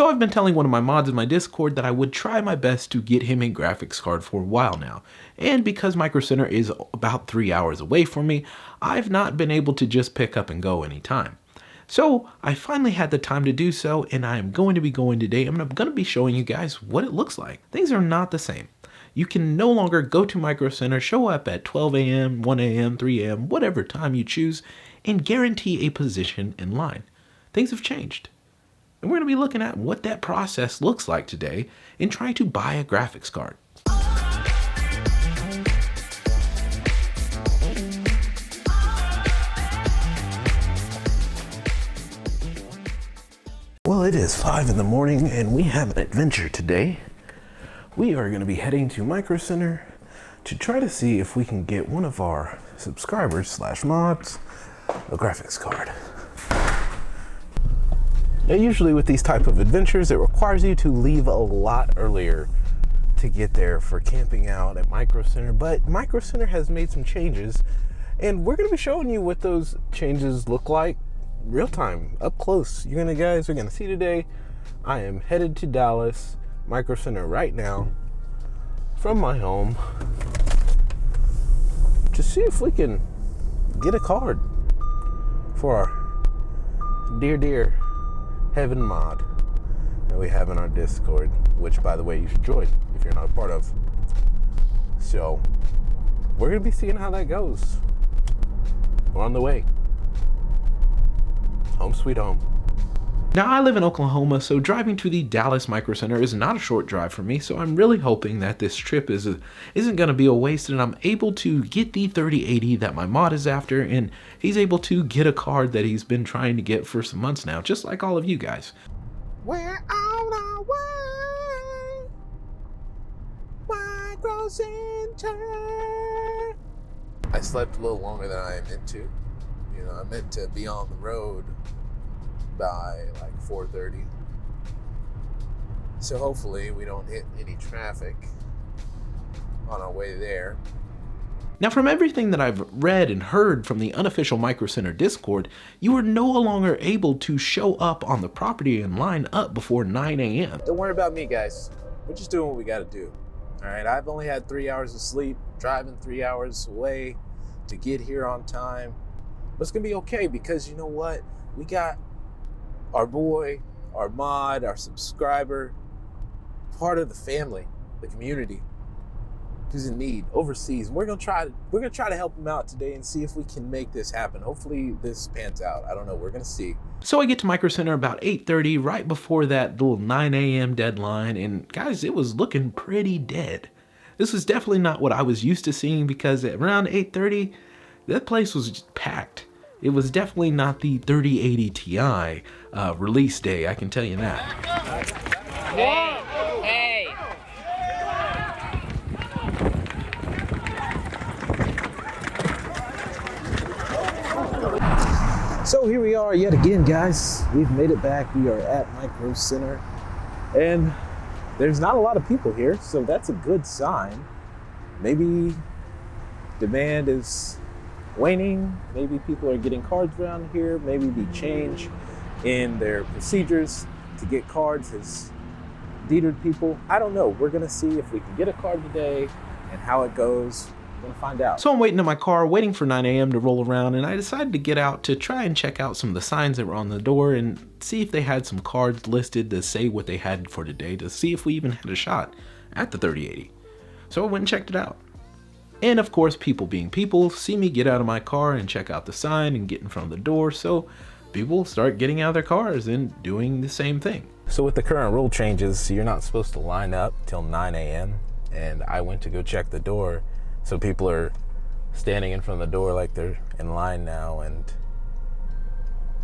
So I've been telling one of my mods in my Discord that I would try my best to get him a graphics card for a while now. And because MicroCenter is about 3 hours away from me, I've not been able to just pick up and go anytime. So I finally had the time to do so, and I am going to be going today. I'm going to be showing you guys what it looks like. Things are not the same. You can no longer go to MicroCenter, show up at 12 a.m., 1 a.m., 3 a.m., whatever time you choose, and guarantee a position in line. Things have changed. And we're going to be looking at what that process looks like today in trying to buy a graphics card. Well, it is 5 in the morning and we have an adventure today. We are going to be heading to MicroCenter to try to see if we can get one of our subscribers / mods a graphics card. Now, usually with these type of adventures, it requires you to leave a lot earlier to get there for camping out at MicroCenter, but MicroCenter has made some changes and we're going to be showing you what those changes look like real time, up close. You're gonna see today. I am headed to Dallas MicroCenter right now from my home to see if we can get a card for our dear Heaven mod that we have in our Discord, which by the way you should join if you're not a part of. So we're gonna be seeing how that goes. We're on the way. Home sweet home. Now, I live in Oklahoma, so driving to the Dallas MicroCenter is not a short drive for me, so I'm really hoping that this trip isn't going to be a waste and I'm able to get the 3080 that my mod is after, and he's able to get a card that he's been trying to get for some months now, just like all of you guys. We're on our way, MicroCenter. I slept a little longer than I am meant to. You know, I meant to be on the road by like 4:30. So hopefully we don't hit any traffic on our way there. Now, from everything that I've read and heard from the unofficial MicroCenter Discord, you are no longer able to show up on the property and line up before 9 a.m. Don't worry about me, guys. We're just doing what we gotta do. All right, I've only had 3 hours of sleep, driving 3 hours away to get here on time. But it's gonna be okay because you know what? We got our boy, our mod, our subscriber, part of the family, the community, who's in need overseas. We're gonna try to help him out today and see if we can make this happen. Hopefully this pans out. I don't know. We're gonna see. So I get to MicroCenter about 8:30, right before that little 9 a.m. deadline, and guys, it was looking pretty dead. This was definitely not what I was used to seeing because at around 8:30, that place was just packed. It was definitely not the 3080 Ti release day, I can tell you that. Hey! So here we are yet again, guys. We've made it back. We are at MicroCenter, and there's not a lot of people here, so that's a good sign. Maybe demand is waning, maybe people are getting cards around here, maybe the change in their procedures to get cards has deterred people. I don't know. We're gonna see if we can get a card today and how it goes. We're gonna find out. So I'm waiting in my car, waiting for 9 a.m. to roll around, and I decided to get out to try and check out some of the signs that were on the door and see if they had some cards listed to say what they had for today, to see if we even had a shot at the 3080. So I went and checked it out. And of course, people being people, see me get out of my car and check out the sign and get in front of the door, so people start getting out of their cars and doing the same thing. So with the current rule changes, you're not supposed to line up till 9 a.m. and I went to go check the door, so people are standing in front of the door like they're in line now, and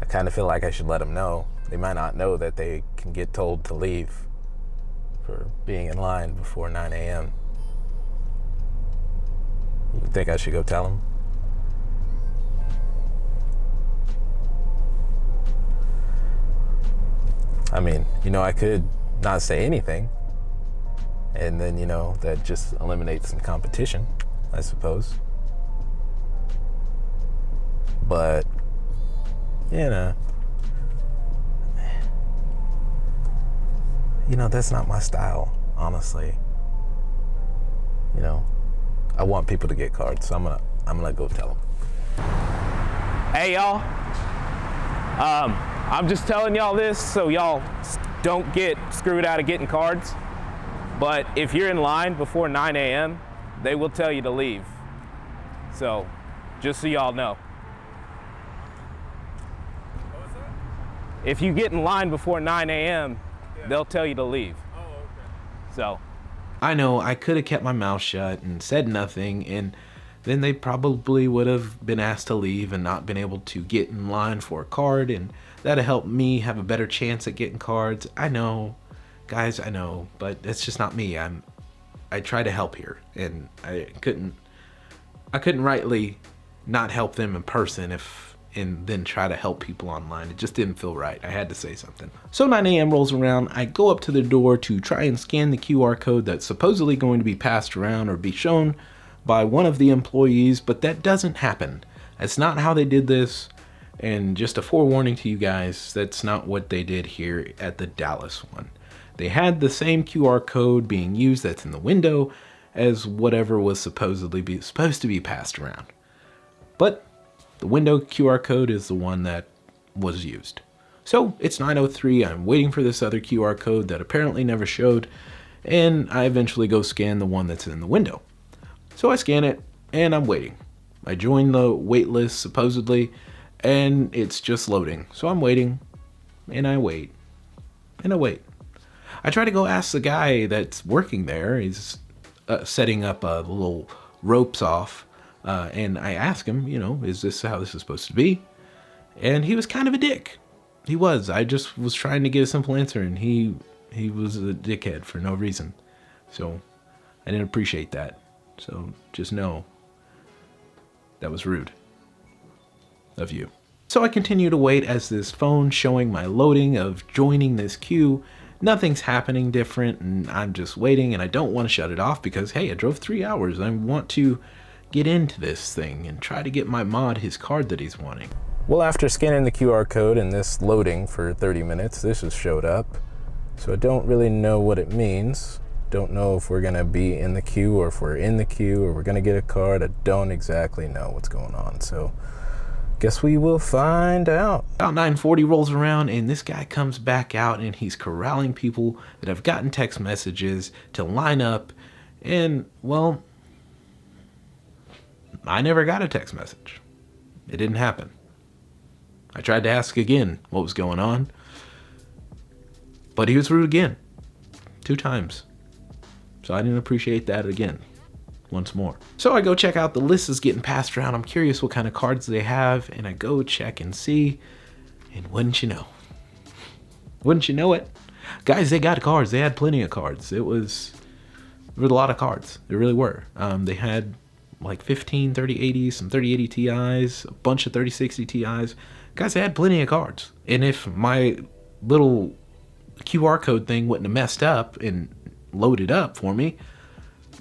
I kind of feel like I should let them know. They might not know that they can get told to leave for being in line before 9 a.m. You think I should go tell him? I mean, you know, I could not say anything, and then, you know, that just eliminates some competition, I suppose. But, you know, you know, that's not my style, honestly. You know, I want people to get cards, so I'm gonna go tell them. Hey y'all, I'm just telling y'all this so y'all don't get screwed out of getting cards. But if you're in line before 9 a.m., they will tell you to leave. So, just so y'all know. What was that? If you get in line before 9 a.m., they'll tell you to leave. Oh, okay. So, I know I could have kept my mouth shut and said nothing, and then they probably would have been asked to leave and not been able to get in line for a card, and that'd help me have a better chance at getting cards. I know, guys, I know, but that's just not me. I try to help here, and I couldn't rightly not help them in person and then try to help people online. It just didn't feel right. I had to say something. So 9 a.m. rolls around. I go up to the door to try and scan the QR code that's supposedly going to be passed around or be shown by one of the employees, but that doesn't happen. That's not how they did this. And just a forewarning to you guys, that's not what they did here at the Dallas one. They had the same QR code being used that's in the window as whatever was supposed to be passed around. But the window QR code is the one that was used. So it's 9:03, I'm waiting for this other QR code that apparently never showed, and I eventually go scan the one that's in the window. So I scan it, and I'm waiting. I join the wait list, supposedly, and it's just loading. So I'm waiting, and I wait, and I wait. I try to go ask the guy that's working there. He's setting up little ropes off, and I ask him, you know, is this how this is supposed to be? And he was kind of a dick. He was. I just was trying to get a simple answer, and he was a dickhead for no reason. So I didn't appreciate that. So just know that was rude of you. So I continue to wait as this phone showing my loading of joining this queue. Nothing's happening different, and I'm just waiting, and I don't want to shut it off because, hey, I drove 3 hours. I want to get into this thing and try to get my mod his card that he's wanting. Well, after scanning the QR code and this loading for 30 minutes, this has showed up. So I don't really know what it means. Don't know if we're gonna be in the queue or if we're in the queue or we're gonna get a card. I don't exactly know what's going on. So guess we will find out. About 9:40 rolls around and this guy comes back out and he's corralling people that have gotten text messages to line up. And well, I never got a text message. It didn't happen. I tried to ask again what was going on, but he was rude again, 2 times. So I didn't appreciate that again, once more. So I go check out the list is getting passed around. I'm curious what kind of cards they have, and I go check and see, and wouldn't you know it, guys, they got cards. They had plenty of cards. There was a lot of cards. There really were. They had like 15 3080s, some 3080 Ti's, a bunch of 3060 Ti's. Guys, they had plenty of cards. And if my little QR code thing wouldn't have messed up and loaded up for me,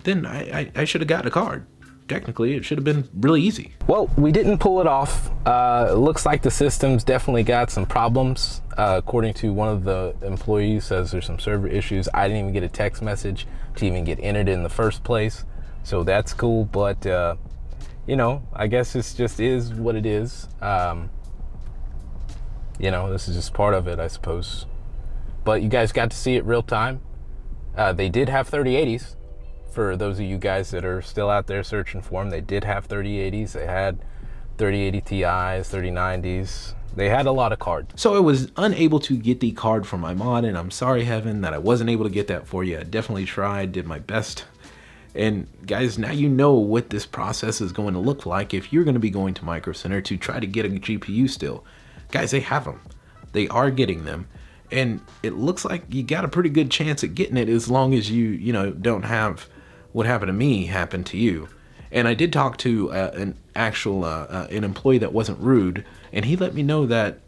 then I should have gotten a card. Technically, it should have been really easy. Well, we didn't pull it off. It looks like the system's definitely got some problems. According to one of the employees, says there's some server issues. I didn't even get a text message to even get entered in the first place. So that's cool, but you know, I guess it's just is what it is. You know, this is just part of it, I suppose. But you guys got to see it real time. They did have 3080s. For those of you guys that are still out there searching for them, they did have 3080s. They had 3080 Ti's, 3090s. They had a lot of cards. So I was unable to get the card for my mod, and I'm sorry, Heaven, that I wasn't able to get that for you. I definitely tried, did my best. And guys, now you know what this process is going to look like if you're going to be going to MicroCenter to try to get a GPU still. Guys, they have them. They are getting them. And it looks like you got a pretty good chance at getting it as long as you know, don't have what happened to me happen to you. And I did talk to an employee that wasn't rude, and he let me know that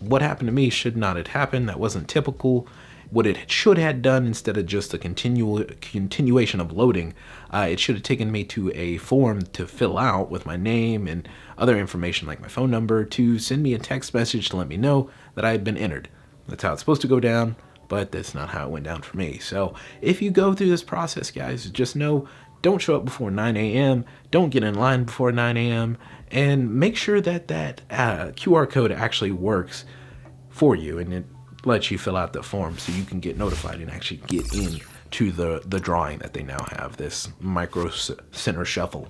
what happened to me should not have happened. That wasn't typical. What it should have done, instead of just a continuation of loading, it should have taken me to a form to fill out with my name and other information like my phone number to send me a text message to let me know that I had been entered. That's how it's supposed to go down, but that's not how it went down for me. So if you go through this process, guys, just know, don't show up before 9 a.m. Don't get in line before 9 a.m. And make sure that that QR code actually works for you, and it lets you fill out the form so you can get notified and actually get in to the drawing that they now have, this MicroCenter Shuffle.